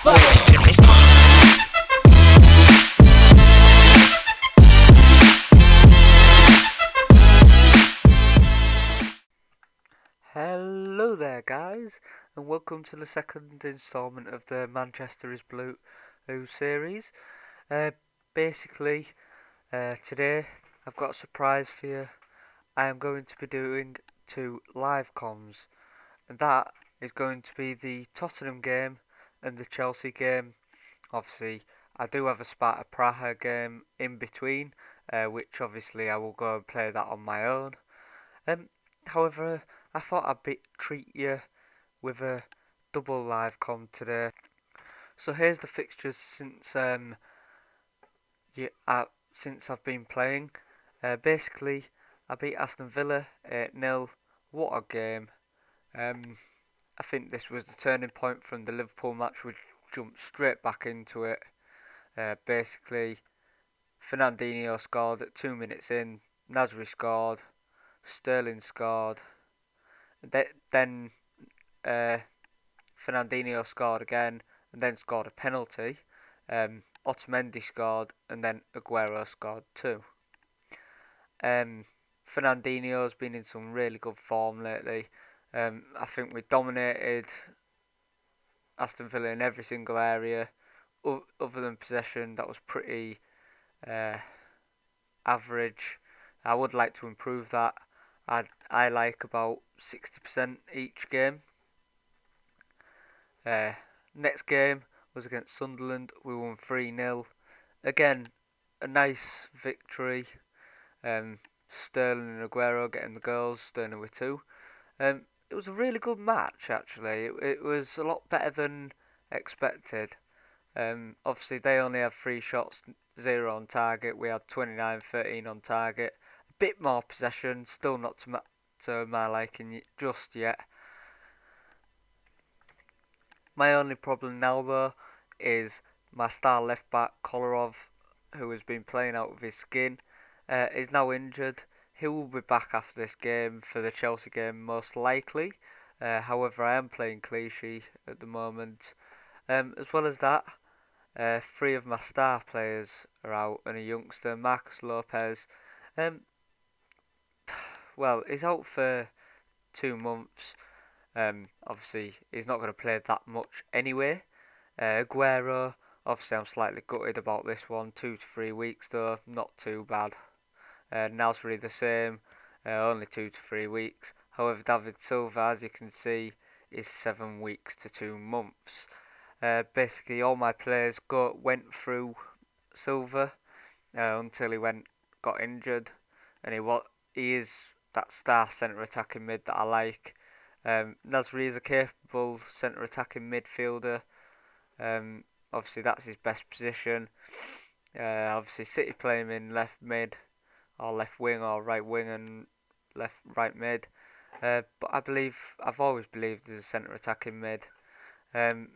Hello there, guys, and welcome to the second instalment of the Manchester is Blue series. Uh, Today I've got a surprise for you. I am going to be doing two live comms, and that is going to be the Tottenham game and the Chelsea game. Obviously, I do have a Sparta Praha game in between, which obviously I will go and play that on my own. Um, However, I thought treat you with a double live com today. So here's the fixtures since I've been playing. Basically, I beat Aston Villa 8-0. What a game! I think this was the turning point from the Liverpool match. We jumped straight back into it. Basically, Fernandinho scored at 2 minutes in. Nasri scored. Sterling scored. Then Fernandinho scored again and then scored a penalty. Otamendi scored and then Aguero scored too. Fernandinho's been in some really good form lately. I think we dominated Aston Villa in every single area other than possession. That was pretty average. I would like to improve that. I like about 60% each game. Next game was against Sunderland. We won 3-0. Again, a nice victory. Sterling and Aguero getting the goals, Sterling with two. It was a really good match, actually. It was a lot better than expected. Obviously, they only had 3 shots, 0 on target. We had 29-13 on target. A bit more possession, still not to my liking just yet. My only problem now, though, is my star left back, Kolarov, who has been playing out of his skin, is now injured. He will be back after this game for the Chelsea game, most likely. However, I am playing Clichy at the moment. As well as that, 3 of my star players are out, and a youngster, Marcus Lopez. Well, he's out for 2 months. Obviously, he's not going to play that much anyway. Aguero, obviously, I'm slightly gutted about this one. 2 to 3 weeks, though, not too bad. Nasri the same, only 2 to 3 weeks. However, David Silva, as you can see, is 7 weeks to 2 months. Basically, all my players went through Silva until he got injured, and he is that star centre attacking mid that I like. Nasri is a capable centre attacking midfielder. Obviously, that's his best position. Obviously, City play him in left mid, or left wing, or right wing and right mid. But I've always believed he's a centre attacking mid.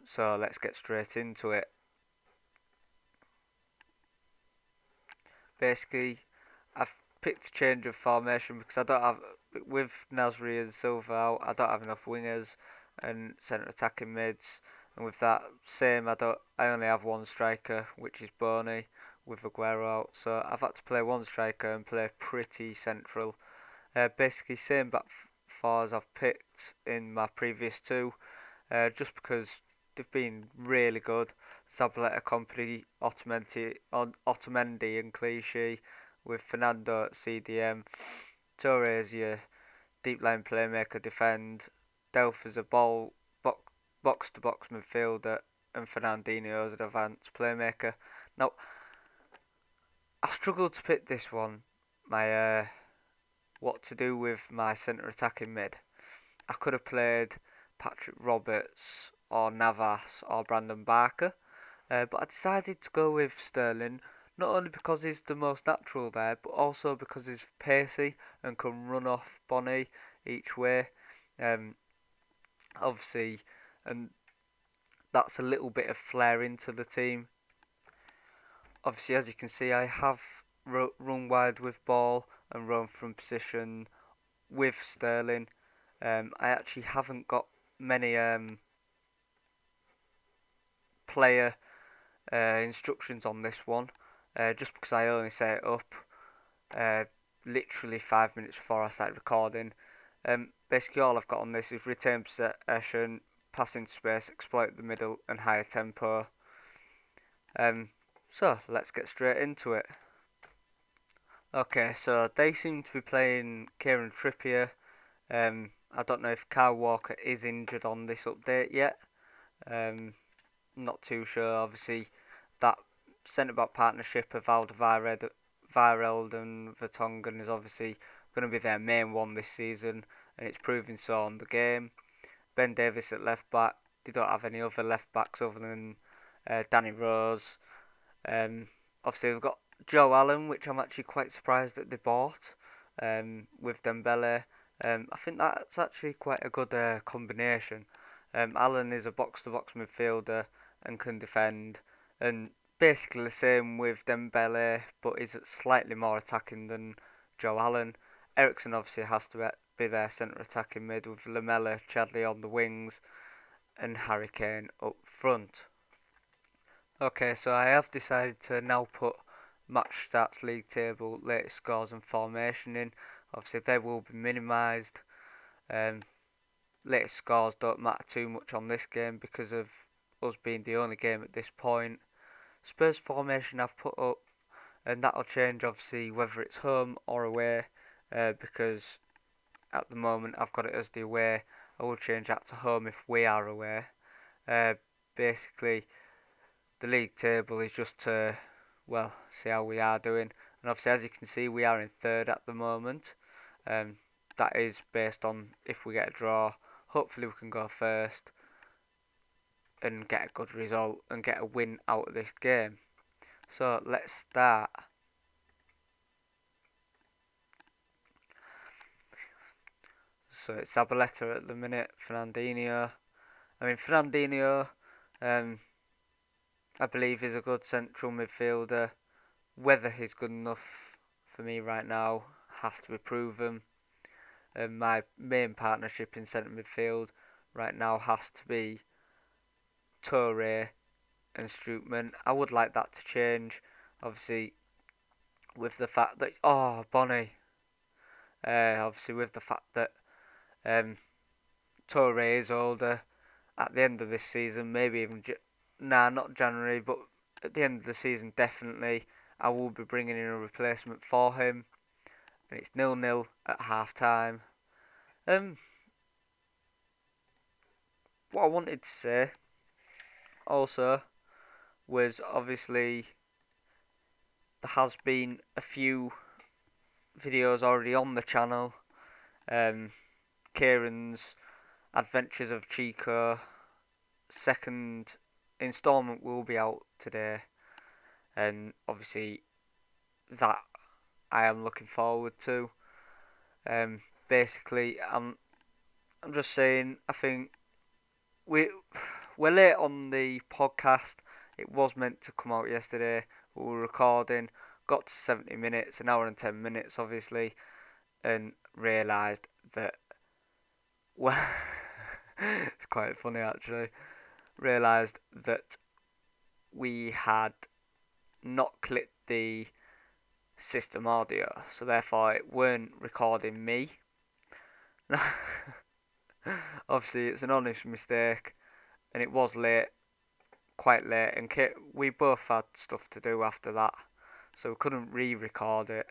So let's get straight into it. Basically, I've picked a change of formation because I don't have, with Nasri and Silva out, I don't have enough wingers and centre attacking mids. And with that same, I only have one striker, which is Boney, with Aguero out. So I've had to play one striker and play pretty central. Basically, same back four as I've picked in my previous 2, just because they've been really good. Zabaleta, Company, Otamendi and Clichy, with Fernando at CDM. Torre as your deep line playmaker, defend. Delph as a box to box midfielder, and Fernandinho as an advanced playmaker. Now, I struggled to pick this one. What to do with my centre attacking mid. I could have played Patrick Roberts or Navas or Brandon Barker, but I decided to go with Sterling, not only because he's the most natural there, but also because he's pacey and can run off Bonnie each way. Obviously, and that's a little bit of flair into the team. Obviously, as you can see, I have run wide with ball and run from position with Sterling. I actually haven't got many player instructions on this one, just because I only set it up uh, literally 5 minutes before I started recording. Basically, all I've got on this is return possession, pass into space, exploit the middle, and higher tempo. So let's get straight into it. Okay, so they seem to be playing Kieran Trippier. I don't know if Kyle Walker is injured on this update yet. Not too sure. Obviously, that centre back partnership of Alderweireld and Vertonghen is obviously going to be their main one this season, and it's proving so on the game. Ben Davies at left back. They don't have any other left backs other than Danny Rose. Obviously, they've got Joe Allen, which I'm actually quite surprised that they bought with Dembele. I think that's actually quite a good combination. Allen is a box-to-box midfielder and can defend, and basically the same with Dembele, but is slightly more attacking than Joe Allen. Eriksen obviously has to be their centre attacking mid with Lamella, Chadley on the wings, and Harry Kane up front. Okay, so I have decided to now put match stats, league table, latest scores and formation in. Obviously they will be minimised. Latest scores don't matter too much on this game because of us being the only game at this point. Spurs formation I've put up, and that'll change obviously whether it's home or away, because at the moment I've got it as the away. I will change that to home if we are away. Basically, the league table is just to, well, see how we are doing. And obviously, as you can see, we are in third at the moment. That is based on if we get a draw. Hopefully, we can go first and get a good result and get a win out of this game. So let's start. So it's Zabaleta at the minute, Fernandinho. Fernandinho, I believe is a good central midfielder. Whether he's good enough for me right now has to be proven. My main partnership in centre midfield right now has to be Toure and Strootman. I would like that to change, obviously, with the fact that Bonnie. Obviously, with the fact that Toure is older. At the end of this season, maybe even not January, but at the end of the season, definitely, I will be bringing in a replacement for him, and it's 0-0 at half time. What I wanted to say also was obviously there has been a few videos already on the channel. Kieran's Adventures of Chico second instalment will be out today, and obviously that I am looking forward to. Basically, I'm just saying, I think we're late on the podcast. It was meant to come out yesterday. We were recording, got to 70 minutes, an hour and 10 minutes obviously, and realised that, well, it's quite funny actually, realised that we had not clipped the system audio, so therefore it weren't recording me. Obviously it's an honest mistake, and it was late, quite late, and we both had stuff to do after that, so we couldn't re-record it.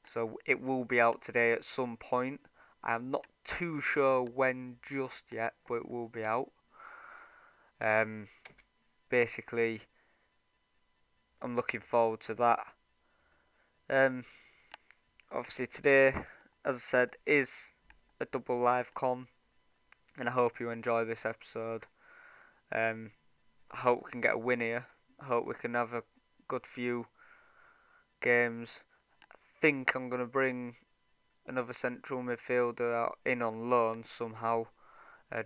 So it will be out today at some point. I'm not too sure when just yet, but it will be out. Basically, I'm looking forward to that. Obviously today, as I said, is a double live com, and I hope you enjoy this episode. I hope we can get a win here. I hope we can have a good few games. I think I'm going to bring another central midfielder out in on loan somehow,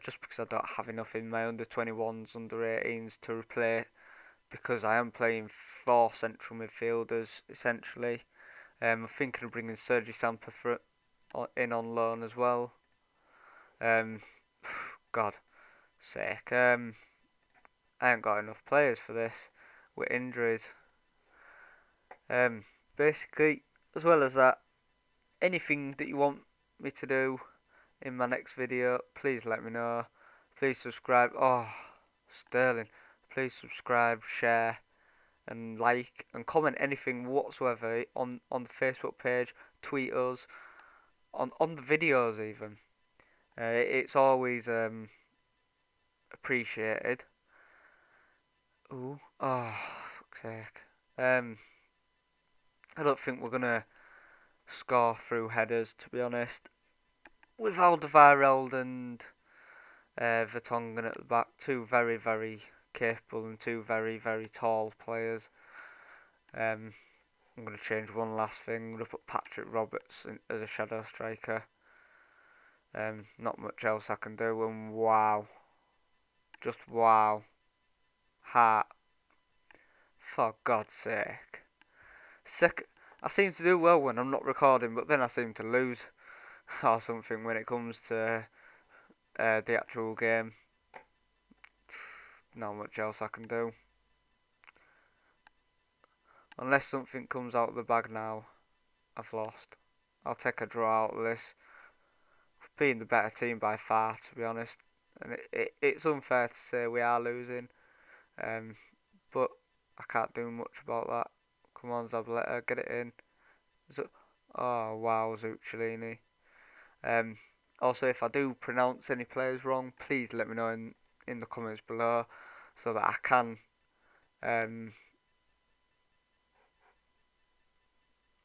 just because I don't have enough in my under 21s, under 18s to replay, because I am playing 4 central midfielders essentially. I'm thinking of bringing Sergi Samper in on loan as well. God sake. And I ain't got enough players for this with injuries. Basically, as well as that, anything that you want me to do in my next video, please let me know. Please subscribe. Oh, Sterling. Please subscribe, share, and like, and comment anything whatsoever on the Facebook page. Tweet us on the videos even. It's always appreciated. Ooh, oh, fuck's sake. I don't think we're gonna score through headers, to be honest. With Alderweireld and Vertonghen at the back, two very, very capable and two very, very tall players. I'm going to change one last thing. I'm going to put Patrick Roberts as a shadow striker. Not much else I can do, and wow. Just wow. Heart. For God's sake. I seem to do well when I'm not recording, but then I seem to lose or something when it comes to the actual game. Not much else I can do. Unless something comes out of the bag now, I've lost. I'll take a draw out of this. Being the better team by far, to be honest. And it's unfair to say we are losing. But I can't do much about that. Come on, Zabaleta, get it in. Oh, wow, Zuccolini. Also, if I do pronounce any players wrong, please let me know in the comments below so that I can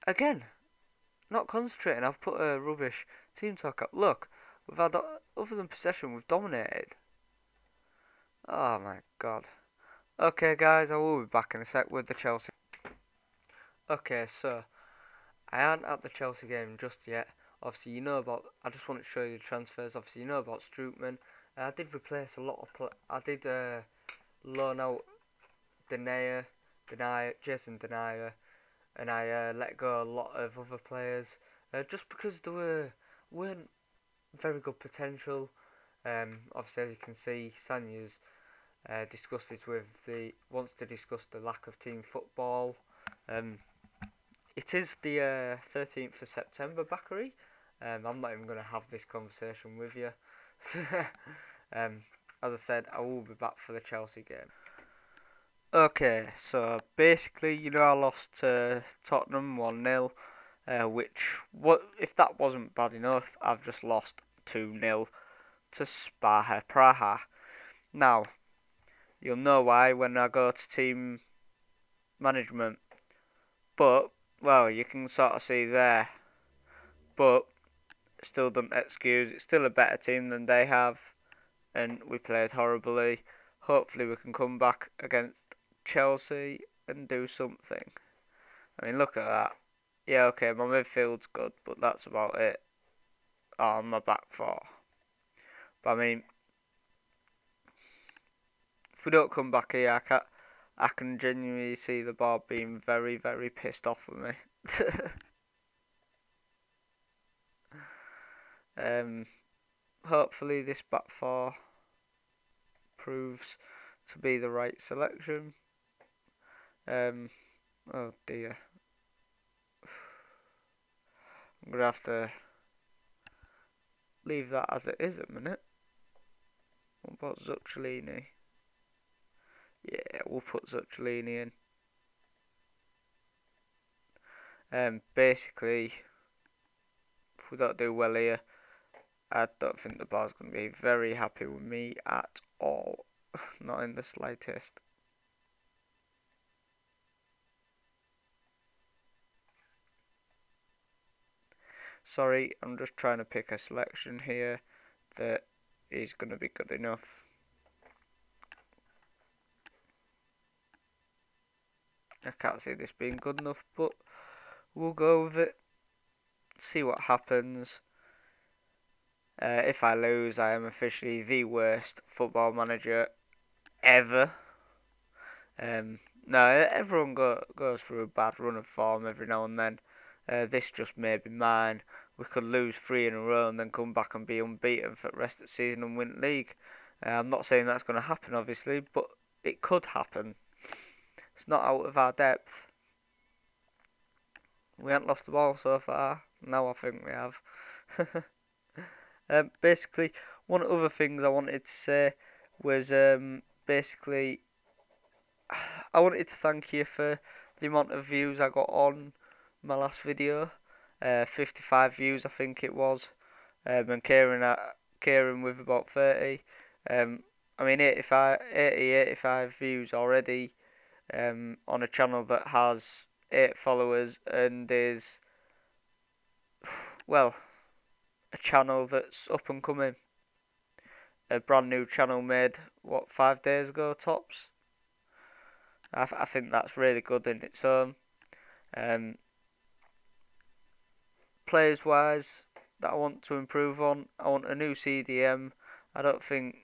again, not concentrating. I've put a rubbish team talk up. Look, we've had, other than possession, we've dominated. Oh my god. Okay, guys, I will be back in a sec with the Chelsea. Okay, so I aren't at the Chelsea game just yet. Obviously, you know about. I just want to show you the transfers. Obviously, you know about Strootman. I did replace a lot of. I did loan out Jason Denier, and I let go a lot of other players just because there weren't very good potential. Obviously, as you can see, Sanya's wants to discuss the lack of team football. It is the 13th of September, Bakary. I'm not even going to have this conversation with you. As I said, I will be back for the Chelsea game. Okay, so basically, I lost to Tottenham 1-0, if that wasn't bad enough, I've just lost 2-0 to Sparta Praha. Now, you'll know why when I go to team management, but, well, you can sort of see there, but still don't excuse, it's still a better team than they have, and we played horribly. Hopefully we can come back against Chelsea and do something. I mean, look at that. Yeah, okay, my midfield's good, but that's about it. Oh, my back four. But I mean, if we don't come back here, I can genuinely see the board being very, very pissed off with me. Hopefully this back four proves to be the right selection. Oh dear. I'm going to have to leave that as it is a minute. What about Zuccolini? Yeah, we'll put Zuccolini in. Basically, if we don't do well here, I don't think the bar's going to be very happy with me at all. Not in the slightest. Sorry, I'm just trying to pick a selection here that is going to be good enough. I can't see this being good enough, but we'll go with it. See what happens. If I lose, I am officially the worst football manager ever. No, everyone goes through a bad run of form every now and then. This just may be mine. We could lose 3 in a row and then come back and be unbeaten for the rest of the season and win the league. I'm not saying that's going to happen, obviously, but it could happen. It's not out of our depth. We haven't lost the ball so far. Now I think we have. Basically, one of the other things I wanted to say was basically I wanted to thank you for the amount of views I got on my last video. 55 views I think it was. And Kieran with about 30. I mean 85 views already on a channel that has 8 followers and is, well, a channel that's up and coming. A brand new channel made, 5 days ago tops? I think that's really good in its own. Players wise, that I want to improve on, I want a new CDM. I don't think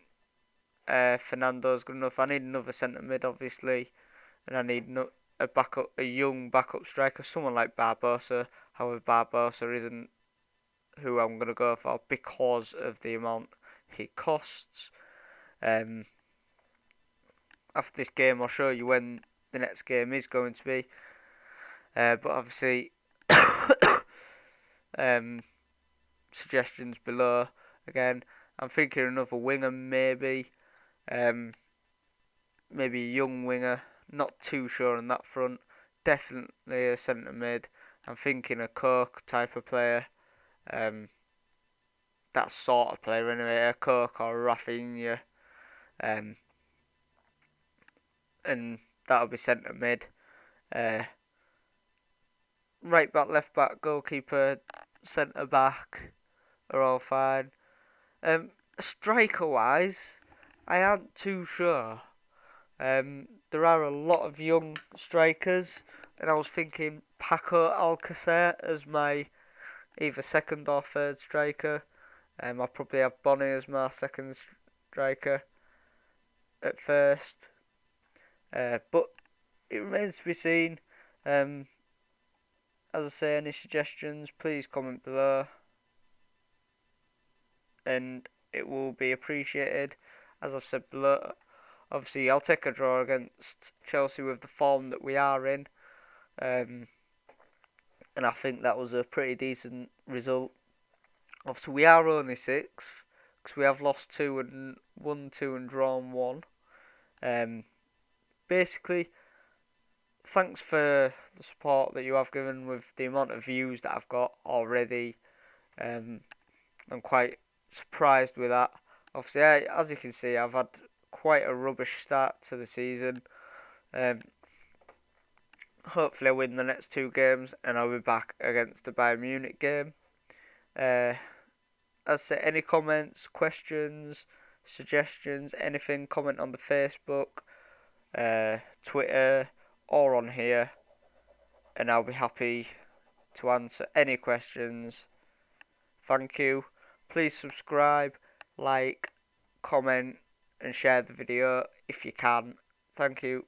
Fernando's good enough. I need another centre mid, obviously, and I need a young backup striker, someone like Barbosa. However, Barbosa isn't who I'm going to go for because of the amount he costs. After this game, I'll show you when the next game is going to be. But obviously, suggestions below. Again, I'm thinking another winger, maybe. Maybe a young winger. Not too sure on that front. Definitely a centre mid. I'm thinking a Coke type of player. That sort of player anyway. A Coke or a Rafinha. And that'll be centre mid. Right back, left back, goalkeeper, centre back are all fine. Striker wise, I aren't too sure. There are a lot of young strikers, and I was thinking Paco Alcacer as my either second or third striker. I'll probably have Bonnie as my second striker at first. But it remains to be seen. As I say, any suggestions, please comment below. And it will be appreciated. As I've said below, obviously I'll take a draw against Chelsea with the form that we are in. And I think that was a pretty decent result. Obviously we are only 6th, because we have lost 2 and won 2 and drawn 1. Basically, thanks for the support that you have given with the amount of views that I've got already. I'm quite surprised with that. Obviously, as you can see, I've had quite a rubbish start to the season. Hopefully I win the next 2 games and I'll be back against the Bayern Munich game. As I say, any comments, questions, suggestions, anything, comment on the Facebook, Twitter, or on here, and I'll be happy to answer any questions. Thank you. Please subscribe, like, comment, and share the video if you can. Thank you.